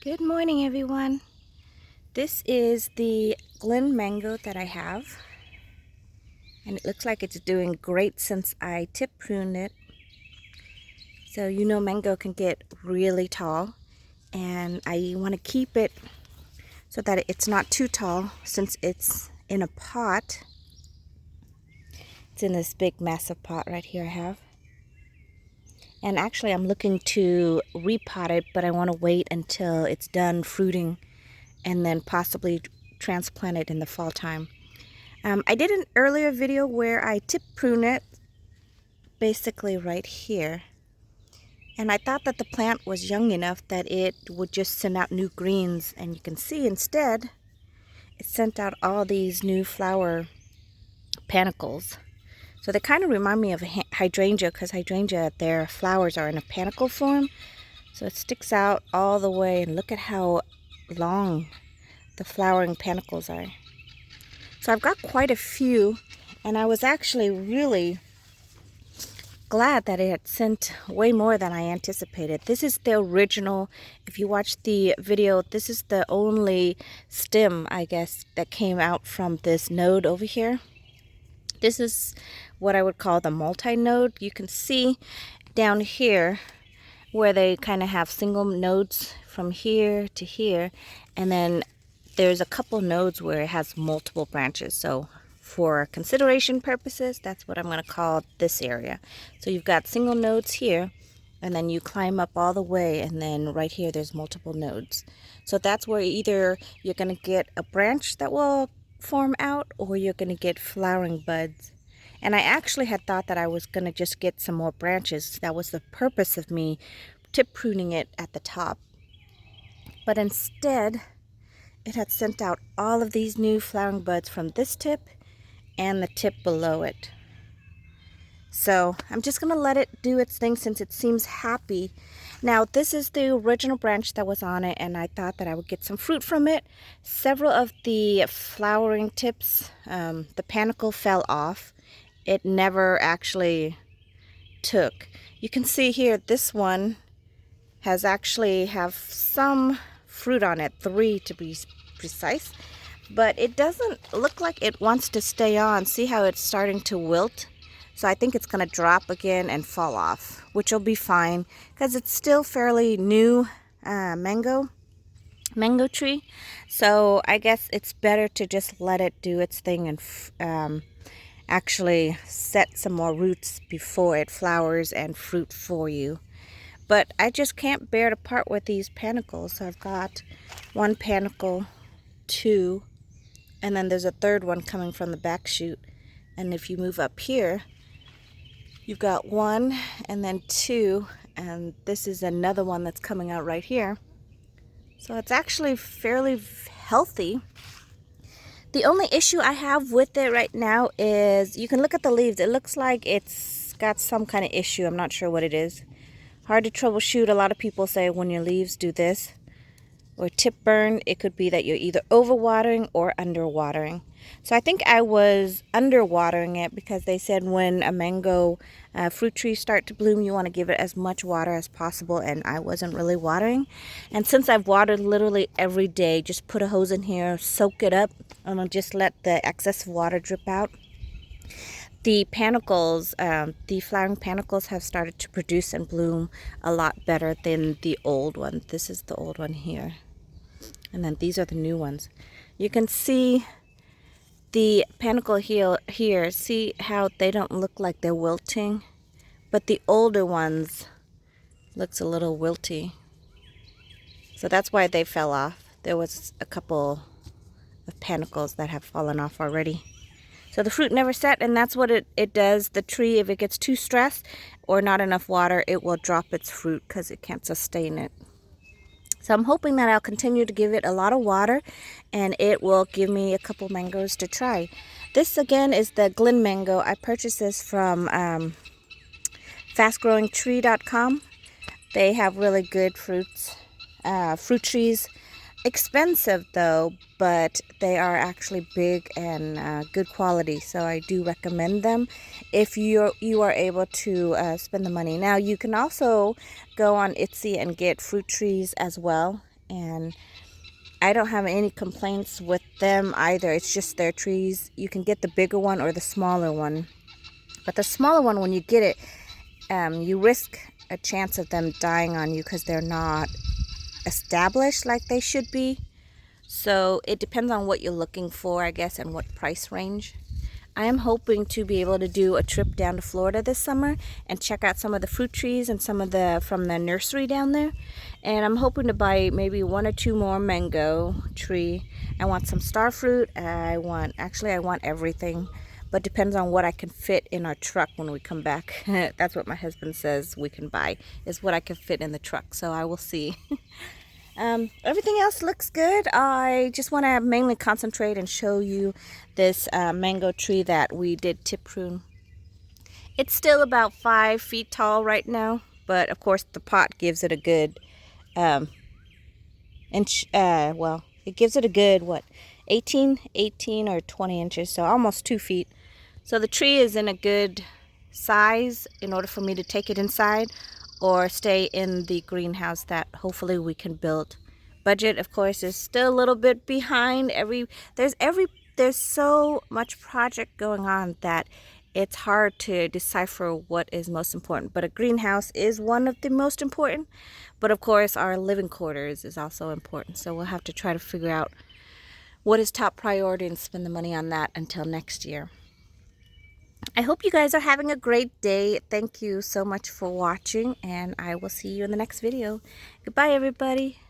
Good morning, everyone. This is the Glen mango that I have, and it looks like it's doing great since I tip pruned it. So you know mango can get really tall, and I want to keep it so that it's not too tall since it's in a pot. It's in this big massive pot right here I have. And actually I'm looking to repot it, but I want to wait until it's done fruiting and then possibly transplant it in the fall time. I did an earlier video where I tip prune it, basically right here. And I thought that the plant was young enough that it would just send out new greens. And you can see instead, it sent out all these new flower panicles. So they kind of remind me of hydrangea, because hydrangea, their flowers are in a panicle form. So it sticks out all the way, and look at how long the flowering panicles are. So I've got quite a few, and I was actually really glad that it had sent way more than I anticipated. This is the original. If you watch the video, this is the only stem, I guess, that came out from this node over here. This is what I would call the multi-node. You can see down here where they kind of have single nodes from here to here, and then there's a couple nodes where it has multiple branches. So for consideration purposes, that's what I'm going to call this area. So you've got single nodes here, and then you climb up all the way, and then right here there's multiple nodes. So that's where either you're going to get a branch that will form out, or you're going to get flowering buds. And I actually had thought that I was going to just get some more branches. That was the purpose of me tip pruning it at the top. But instead, it had sent out all of these new flowering buds from this tip and the tip below it. So I'm just going to let it do its thing since it seems happy. Now this is the original branch that was on it, and I thought that I would get some fruit from it. Several of the flowering tips, the panicle fell off. It never actually took. You can see here this one has actually have some fruit on it, 3 to be precise, but it doesn't look like it wants to stay on. See how it's starting to wilt? So I think it's going to drop again and fall off, which will be fine because it's still fairly new mango tree. So I guess it's better to just let it do its thing and actually set some more roots before it flowers and fruit for you. But I just can't bear to part with these panicles. So I've got 1 panicle, 2, and then there's a 3rd one coming from the back shoot. And if you move up here, you've got 1 and then 2, and this is another one that's coming out right here. So it's actually fairly healthy. The only issue I have with it right now is you can look at the leaves. It looks like it's got some kind of issue. I'm not sure what it is. Hard to troubleshoot. A lot of people say when your leaves do this or tip burn, it could be that you're either overwatering or underwatering. So I think I was underwatering it because they said when a mango fruit trees start to bloom, you want to give it as much water as possible, and I wasn't really watering. And since I've watered literally every day, just put a hose in here, soak it up, and I'll just let the excess water drip out. The panicles, the flowering panicles have started to produce and bloom a lot better than the old one. This is the old one here. And then these are the new ones. You can see the panicle here. See how they don't look like they're wilting? But the older ones looks a little wilty. So that's why they fell off. There was a couple of panicles that have fallen off already. So the fruit never set, and that's what it does. The tree, if it gets too stressed or not enough water, it will drop its fruit because it can't sustain it. So I'm hoping that I'll continue to give it a lot of water, and it will give me a couple mangoes to try. This again is the Glen mango. I purchased this from fastgrowingtree.com. They have really good fruit trees. Expensive though, but they are actually big and good quality, so I do recommend them if you are able to spend the money. Now you can also go on Etsy and get fruit trees as well, and I don't have any complaints with them either. It's just their trees. You can get the bigger one or the smaller one. But the smaller one, when you get it, you risk a chance of them dying on you because they're not established like they should be. So it depends on what you're looking for, I guess, and what price range. I am hoping to be able to do a trip down to Florida this summer and check out some of the fruit trees and some of the from the nursery down there. And I'm hoping to buy maybe 1 or 2 more mango tree. I want some star fruit. I want everything, but depends on what I can fit in our truck when we come back. That's what my husband says we can buy, is what I can fit in the truck. So I will see. Everything else looks good. I just want to mainly concentrate and show you this mango tree that we did tip prune. It's still about 5 feet tall right now, but of course the pot gives it a good it gives it a good, what, 18 or 20 inches, so almost 2 feet. So the tree is in a good size in order for me to take it inside or stay in the greenhouse that hopefully we can build. Budget, of course, is still a little bit behind. There's so much project going on that it's hard to decipher what is most important. But a greenhouse is one of the most important. But of course, our living quarters is also important. So we'll have to try to figure out what is top priority and spend the money on that until next year. I hope you guys are having a great day. Thank you so much for watching, and I will see you in the next video. Goodbye, everybody.